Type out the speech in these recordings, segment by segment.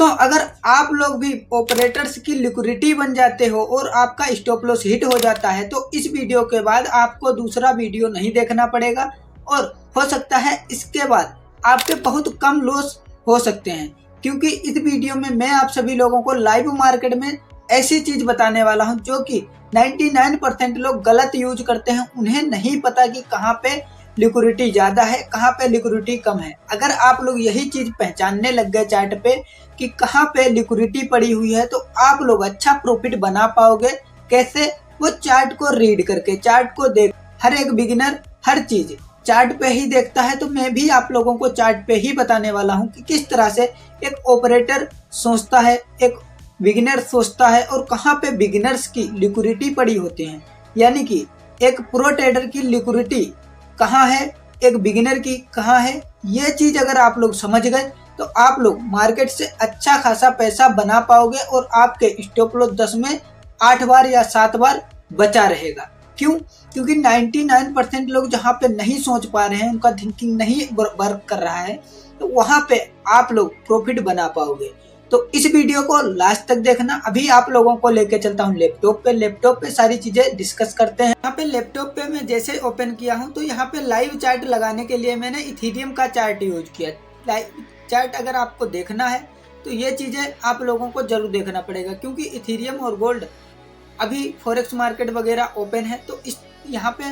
दोस्तों अगर आप लोग भी ऑपरेटर्स की लिक्विडिटी बन जाते हो और आपका स्टॉप लॉस हिट हो जाता है तो इस वीडियो के बाद आपको दूसरा वीडियो नहीं देखना पड़ेगा और हो सकता है इसके बाद आपके बहुत कम लॉस हो सकते हैं, क्योंकि इस वीडियो में मैं आप सभी लोगों को लाइव मार्केट में ऐसी चीज बताने वाला हूं जो कि 99% लोग गलत यूज करते हैं। उन्हें नहीं पता कि कहां पे लिक्विडिटी ज्यादा है, कहां पे लिक्विडिटी कम है। अगर आप लोग यही चीज पहचानने लग गए चार्ट पे कि कहां पे लिक्विडिटी पड़ी हुई है तो आप लोग अच्छा प्रॉफिट बना पाओगे। कैसे? वो चार्ट को रीड करके, चार्ट को देख। हर एक बिगिनर हर चीज चार्ट पे ही देखता है, तो मैं भी आप लोगों को चार्ट पे ही बताने वाला हूं कि किस तरह से एक ऑपरेटर सोचता है, एक बिगिनर सोचता है और कहां पे बिगिनर्स की लिक्विडिटी पड़ी होती है। यानी कि एक प्रो ट्रेडर की लिक्विडिटी कहां है, एक बिगिनर की कहां है। ये चीज अगर आप लोग समझ गए तो आप लोग मार्केट से अच्छा खासा पैसा बना पाओगे और आपके स्टॉप लॉस 10 में 8 बार या 7 बार बचा रहेगा। क्यों? क्योंकि 99% लोग जहां पे नहीं सोच पा रहे हैं, उनका थिंकिंग नहीं वर्क कर रहा है, तो वहां पे आप लोग प्रॉफिट बना पाओगे। तो इस वीडियो को लास्ट तक देखना। अभी आप लोगों को लेके चलता हूँ लैपटॉप पे सारी चीजें डिस्कस करते हैं। यहाँ पे लैपटॉप पे मैं जैसे ओपन किया हूँ तो यहाँ पे लाइव चार्ट लगाने के लिए मैंने इथेरियम का चार्ट यूज किया। लाइव चार्ट अगर आपको देखना है तो ये चीजें आप लोगों को जरूर देखना पड़ेगा, क्योंकि इथेरियम और गोल्ड अभी फॉरेक्स मार्केट वगैरह ओपन है तो इस यहाँ पे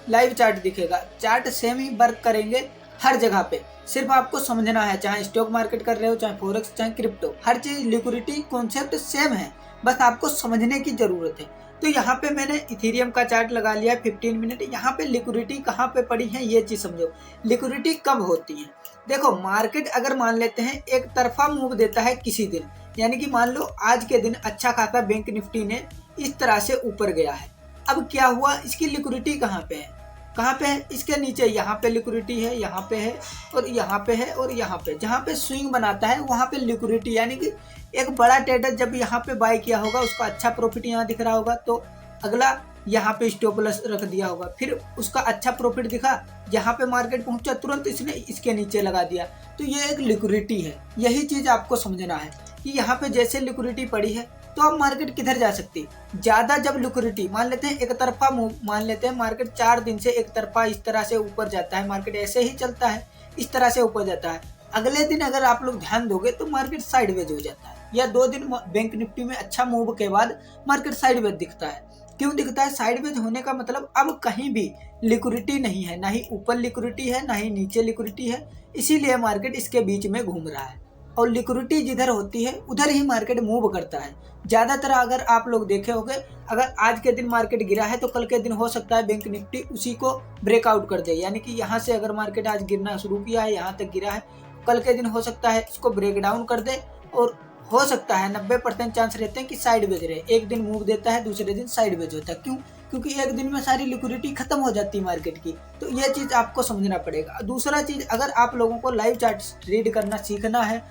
लाइव चार्ट दिखेगा। चार्ट सेम ही वर्क करेंगे हर जगह पे। सिर्फ आपको समझना है, चाहे स्टॉक मार्केट कर रहे हो, चाहे फॉरेक्स, चाहे क्रिप्टो, हर चीज लिक्विडिटी कॉन्सेप्ट सेम है, बस आपको समझने की जरूरत है। तो यहाँ पे मैंने इथेरियम का चार्ट लगा लिया 15 मिनट। यहाँ पे लिक्विडिटी कहाँ पे पड़ी है ये चीज समझो। लिक्विडिटी कब होती है? देखो, मार्केट अगर मान लेते हैं एक तरफा मूव देता है किसी दिन, यानी कि मान लो आज के दिन अच्छा खासा बैंक निफ्टी ने इस तरह से ऊपर गया है। अब क्या हुआ, इसकी लिक्विडिटी कहाँ पे है? कहाँ पे है? इसके नीचे यहाँ पे लिक्विडिटी है, यहाँ पे है और यहाँ पे है और यहाँ पे। जहाँ पे स्विंग बनाता है वहाँ पे लिक्विडिटी, यानी कि एक बड़ा ट्रेडर जब यहाँ पे बाय किया होगा उसका अच्छा प्रॉफिट यहाँ दिख रहा होगा, तो अगला यहाँ पे स्टॉप लॉस रख दिया होगा, फिर उसका अच्छा प्रॉफिट दिखा, यहाँ पे मार्केट पहुंचा तुरंत इसने इसके नीचे लगा दिया। तो ये एक लिक्विडिटी है। यही चीज आपको समझना है कि यहाँ पे जैसे लिक्विडिटी पड़ी है तो अब मार्केट किधर जा सकती है। ज्यादा जब लिक्विडिटी मान लेते हैं एक तरफा मूव, मान लेते हैं मार्केट 4 दिन से एक तरफा इस तरह से ऊपर जाता है, मार्केट ऐसे ही चलता है, इस तरह से ऊपर जाता है। अगले दिन अगर आप लोग ध्यान दोगे तो मार्केट साइडवेज हो जाता है, या 2 दिन बैंक निफ्टी में अच्छा मूव के बाद मार्केट साइडवेज दिखता है। क्यों दिखता है? साइडवेज होने का मतलब अब कहीं भी लिक्विडिटी नहीं है, ना ही ऊपर लिक्विडिटी है ना ही नीचे लिक्विडिटी है, इसीलिए मार्केट इसके बीच में घूम रहा है। और लिक्विडिटी जिधर होती है उधर ही मार्केट मूव करता है। ज्यादातर अगर आप लोग देखे होंगे, अगर आज के दिन मार्केट गिरा है तो कल के दिन हो सकता है बैंक निफ्टी उसी को ब्रेकआउट कर दे। यानी कि यहाँ से अगर मार्केट आज गिरना शुरू किया है, यहाँ तक गिरा है, कल के दिन हो सकता है इसको ब्रेक डाउन कर दे और हो सकता है 90% चांस रहते हैं कि साइडवेज रहे। एक दिन मूव देता है, दूसरे दिन साइडवेज होता है। क्यों? क्योंकि एक दिन में सारी लिक्विडिटी खत्म हो जाती है मार्केट की। तो ये चीज आपको समझना पड़ेगा। दूसरा चीज, अगर आप लोगों को लाइव चार्ट रीड करना सीखना है,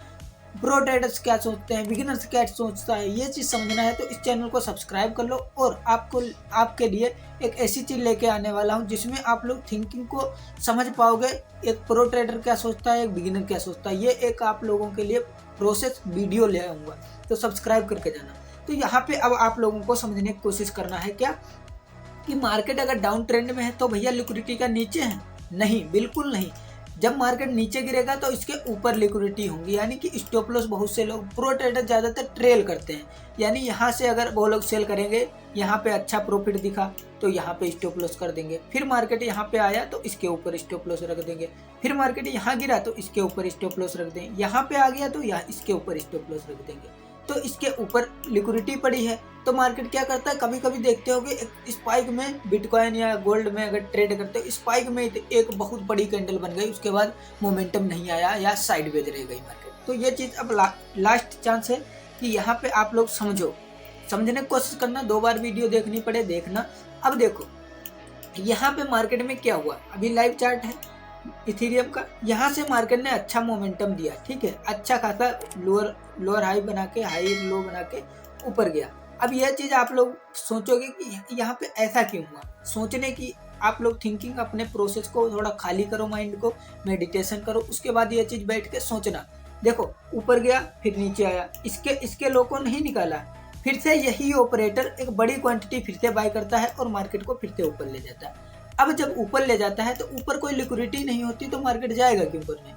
प्रो ट्रेडर्स क्या सोचते हैं, बिगिनर्स क्या सोचता है, ये चीज समझना है तो इस चैनल को सब्सक्राइब कर लो। और आपके लिए एक ऐसी चीज लेके आने वाला हूं जिसमें आप लोग थिंकिंग को समझ पाओगे। एक प्रो ट्रेडर क्या सोचता है, एक बिगिनर क्या सोचता है, ये एक आप लोगों के लिए प्रोसेस वीडियो ले आऊंगा, तो सब्सक्राइब करके जाना। तो यहाँ पे अब आप लोगों को समझने की कोशिश करना है क्या कि मार्केट अगर डाउन ट्रेंड में है तो भैया लिक्विडिटी का नीचे है? नहीं, बिल्कुल नहीं। जब मार्केट नीचे गिरेगा तो इसके ऊपर लिक्विडिटी होंगी, यानी कि स्टॉप लॉस बहुत से लोग, प्रो ट्रेडर ज्यादातर ट्रेल करते हैं। यानी यहाँ से अगर वो लोग सेल करेंगे, यहाँ पे अच्छा प्रॉफिट दिखा तो यहाँ पे स्टॉप लॉस कर देंगे, फिर मार्केट यहाँ पे आया तो इसके ऊपर स्टॉप लॉस रख देंगे, फिर मार्केट यहाँ गिरा तो इसके ऊपर स्टॉप लॉस रख देंगे, यहाँ पे आ गया तो यहाँ इसके ऊपर स्टॉप लॉस रख देंगे। तो इसके ऊपर लिक्विडिटी पड़ी है तो मार्केट क्या करता है, कभी कभी देखते होगे स्पाइक में, बिटकॉइन या गोल्ड में अगर ट्रेड करते हो, स्पाइक में एक बहुत बड़ी कैंडल बन गई, उसके बाद मोमेंटम नहीं आया या साइडवेज रह गई मार्केट। तो ये चीज अब लास्ट चांस है कि यहाँ पे आप लोग समझो, समझने की कोशिश करना। 2 बार वीडियो देखनी पड़े देखना। अब देखो यहाँ पे मार्केट में क्या हुआ, अभी लाइव चार्ट है इथेरियम का, यहाँ से मार्केट ने अच्छा मोमेंटम दिया, ठीक है, अच्छा खासा लोअर हाई बना के, हाई लो बना के ऊपर गया। अब यह चीज आप लोग सोचोगे कि यहाँ पे ऐसा क्यों हुआ। सोचने की आप लोग थिंकिंग, अपने प्रोसेस को थोड़ा खाली करो, माइंड को मेडिटेशन करो, उसके बाद यह चीज बैठ के सोचना देखो ऊपर गया फिर नीचे आया, इसके लो को नहीं निकाला, फिर से यही ऑपरेटर एक बड़ी क्वांटिटी फिर से बाय करता है और मार्केट को फिर से ऊपर ले जाता है। अब जब ऊपर ले जाता है तो ऊपर कोई लिक्विडिटी नहीं होती तो मार्केट जाएगा क्यों करने।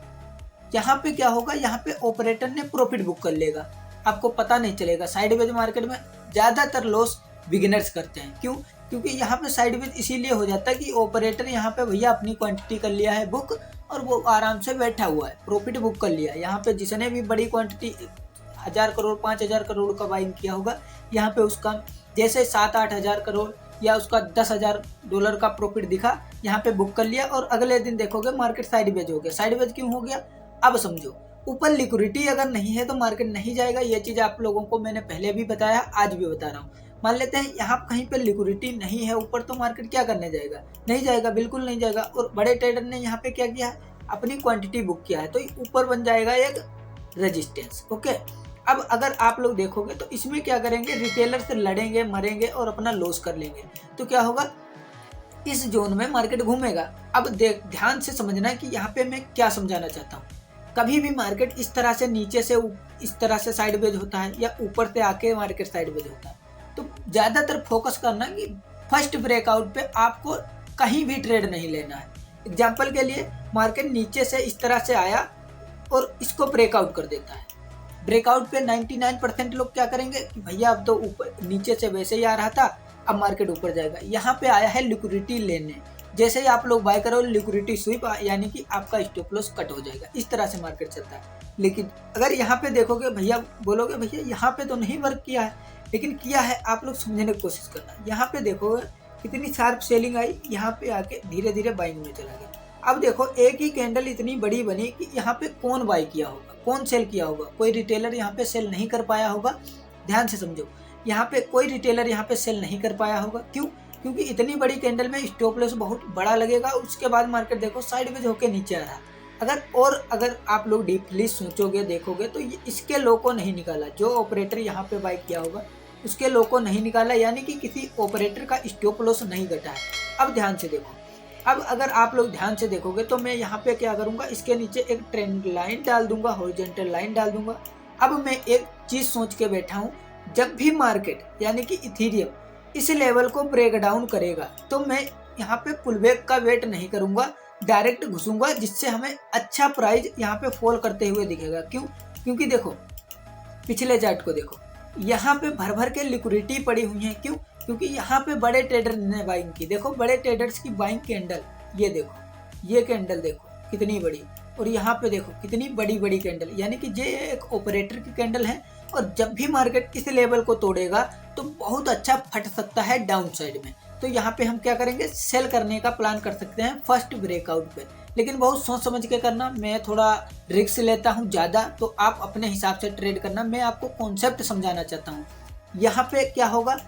यहाँ पे क्या होगा, यहाँ पे ऑपरेटर ने प्रॉफिट बुक कर लेगा, आपको पता नहीं चलेगा। साइडवेज मार्केट में ज्यादातर लॉस बिगिनर्स करते हैं, क्यों? क्योंकि यहाँ पे साइडवेज इसीलिए हो जाता है कि ऑपरेटर यहाँ पे भैया अपनी क्वांटिटी कर लिया है बुक और वो आराम से बैठा हुआ है, प्रॉफिट बुक कर लिया। यहाँ पे जिसने भी बड़ी क्वांटिटी 1000 करोड़ 5000 करोड़ का बाइंग किया होगा, यहाँ पे उसका जैसे 7-8 हजार करोड़ या उसका $10,000 का प्रॉफिट दिखा, यहाँ पे बुक कर लिया और अगले दिन देखोगे मार्केट साइडवेज हो गया। साइडवेज क्यों हो गया? अब समझो, ऊपर लिक्विडिटी अगर नहीं है तो मार्केट नहीं जाएगा। ये चीज आप लोगों को मैंने पहले भी बताया, आज भी बता रहा हूँ। मान लेते हैं यहाँ कहीं पे लिक्विडिटी नहीं है ऊपर, तो मार्केट क्या करने जाएगा? नहीं जाएगा, बिल्कुल नहीं जाएगा। और बड़े ट्रेडर ने यहाँ पे क्या किया है, अपनी क्वांटिटी बुक किया है, तो ऊपर बन जाएगा एक रेजिस्टेंस। ओके, अब अगर आप लोग देखोगे तो इसमें क्या करेंगे, रिटेलर से लड़ेंगे, मरेंगे और अपना लॉस कर लेंगे। तो क्या होगा, इस जोन में मार्केट घूमेगा। अब ध्यान से समझना कि यहाँ पे मैं क्या समझाना चाहता हूँ। कभी भी मार्केट इस तरह से नीचे से इस तरह से साइडवेज होता है या ऊपर से आके मार्केट साइडवेज होता है, तो ज्यादातर फोकस करना कि फर्स्ट ब्रेकआउट पे आपको कहीं भी ट्रेड नहीं लेना है। एग्जांपल के लिए मार्केट नीचे से इस तरह से आया और इसको ब्रेकआउट कर देता है। ब्रेकआउट पे 99% लोग क्या करेंगे कि भैया अब तो ऊपर नीचे से वैसे ही आ रहा था, अब मार्केट ऊपर जाएगा। यहाँ पे आया है लिक्विडिटी लेने, जैसे ही आप लोग बाय करो लिक्विडिटी स्वीप, यानी कि आपका स्टॉप लॉस कट हो जाएगा। इस तरह से मार्केट चलता है। लेकिन अगर यहाँ पे देखोगे, भैया बोलोगे भैया यहाँ पे तो नहीं वर्क किया है, लेकिन किया है। आप लोग समझने की कोशिश करना। यहाँ पे देखोगे कितनी शार्प सेलिंग आई, यहाँ पे आके धीरे धीरे बाइंग में चला गया। अब देखो एक ही कैंडल इतनी बड़ी बनी कि यहाँ पे कौन बाय किया होगा, कौन सेल किया होगा? कोई रिटेलर यहाँ पे सेल नहीं कर पाया होगा। ध्यान से समझो, यहाँ पे कोई रिटेलर यहाँ पे सेल नहीं कर पाया होगा। क्यों? क्योंकि इतनी बड़ी कैंडल में स्टॉप लॉस बहुत बड़ा लगेगा। उसके बाद मार्केट देखो साइडवेज होके नीचे आ रहा। अगर आप लोग डीपली सोचोगे, देखोगे तो इसके लो को नहीं निकाला। जो ऑपरेटर यहाँ पे बाय किया होगा उसके लो को नहीं निकाला, यानी कि किसी ऑपरेटर का स्टॉप लॉस नहीं घटा है। अब ध्यान से देखो, अब अगर आप लोग ध्यान से देखोगे तो मैं यहाँ पे क्या करूँगा, इसके नीचे एक ट्रेंड लाइन डाल दूंगा, हॉरिजॉन्टल लाइन डाल दूंगा। अब मैं एक चीज सोच के बैठा हूँ, जब भी मार्केट यानी कि इथेरियम इस लेवल को ब्रेक डाउन करेगा तो मैं यहाँ पे पुलबैक का वेट नहीं करूंगा, डायरेक्ट घुसूंगा, जिससे हमें अच्छा प्राइस यहाँ पे फॉल करते हुए दिखेगा। क्यों? क्योंकि देखो पिछले चार्ट को देखो, यहाँ पे भर भर के लिक्विडिटी पड़ी हुई है। क्यों? क्योंकि यहाँ पे बड़े ट्रेडर ने बाइंग की। देखो बड़े ट्रेडर्स की बाइंग कैंडल, ये देखो, ये कैंडल देखो कितनी बड़ी, और यहाँ पे देखो कितनी बड़ी बड़ी कैंडल, यानी कि ये एक ऑपरेटर की कैंडल है। और जब भी मार्केट इस लेवल को तोड़ेगा तो बहुत अच्छा फट सकता है डाउन साइड में। तो यहाँ पे हम क्या करेंगे, सेल करने का प्लान कर सकते हैं फर्स्ट ब्रेकआउट पे, लेकिन बहुत सोच समझ के करना। मैं थोड़ा रिस्क लेता हूँ ज़्यादा, तो आप अपने हिसाब से ट्रेड करना। मैं आपको कॉन्सेप्ट समझाना चाहता हूँ। यहाँ पे क्या होगा,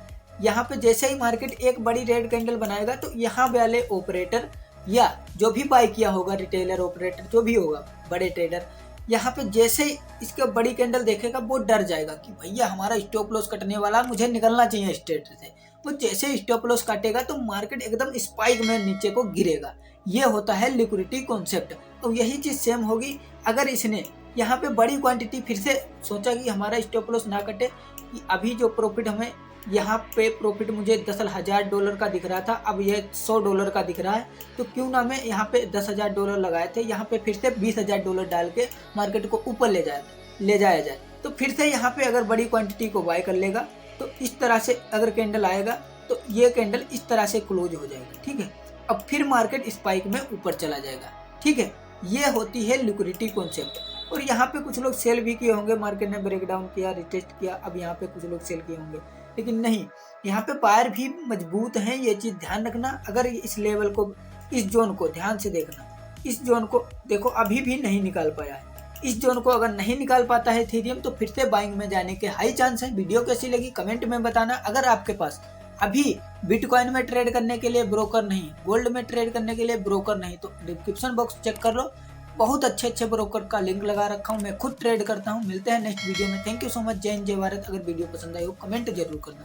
यहाँ पे जैसे ही मार्केट एक बड़ी रेड कैंडल बनाएगा तो यहाँ वाले ऑपरेटर या जो भी बाय किया होगा, रिटेलर ऑपरेटर जो भी होगा, बड़े ट्रेडर, यहाँ पे जैसे ही इसके बड़ी कैंडल देखेगा वो डर जाएगा कि भैया हमारा स्टॉप लॉस कटने वाला, मुझे निकलना चाहिए स्ट्रेट से। वो जैसे स्टॉप लॉस काटेगा तो मार्केट एकदम स्पाइक में नीचे को गिरेगा। ये होता है लिक्विडिटी कॉन्सेप्ट। और यही चीज सेम होगी अगर इसने यहाँ पे बड़ी क्वांटिटी फिर से सोचा कि हमारा स्टॉप लॉस ना कटे, कि अभी जो प्रॉफिट हमें यहाँ पे प्रॉफिट मुझे $10,000 का दिख रहा था, अब ये $100 का दिख रहा है, तो क्यों ना मैं यहाँ पे $10,000 लगाए थे, यहाँ पे फिर से $20,000 डाल के मार्केट को ऊपर ले जाया जाए। तो फिर से यहाँ पे अगर बड़ी क्वांटिटी को बाय कर लेगा तो इस तरह से अगर कैंडल आएगा तो ये कैंडल इस तरह से क्लोज हो जाएगा। ठीक है, अब फिर मार्केट स्पाइक में ऊपर चला जाएगा। ठीक है, ये होती है लिक्विडिटी कॉन्सेप्ट। और यहाँ पे कुछ लोग सेल भी किए होंगे, मार्केट ने ब्रेकडाउन किया, रिटेस्ट किया, अब यहाँ पे कुछ लोग सेल किए होंगे, लेकिन नहीं, यहाँ पे पायर भी मजबूत हैं। ये चीज ध्यान रखना। अगर इस लेवल को, इस जोन को ध्यान से देखना, इस जोन को देखो अभी भी नहीं निकाल पाया है। इस जोन को अगर नहीं निकाल पाता है इथेरियम तो फिर से बाइंग में जाने के हाई चांस है। वीडियो कैसी लगी कमेंट में बताना। अगर आपके पास अभी बिटकॉइन में ट्रेड करने के लिए ब्रोकर नहीं, गोल्ड में ट्रेड करने के लिए ब्रोकर नहीं, तो डिस्क्रिप्शन बॉक्स चेक कर लो, बहुत अच्छे ब्रोकर का लिंक लगा रखा हूँ। मैं खुद ट्रेड करता हूँ। मिलते हैं नेक्स्ट वीडियो में। Thank you so much. जय हिंद, जय भारत। अगर वीडियो पसंद आई हो कमेंट जरूर करना।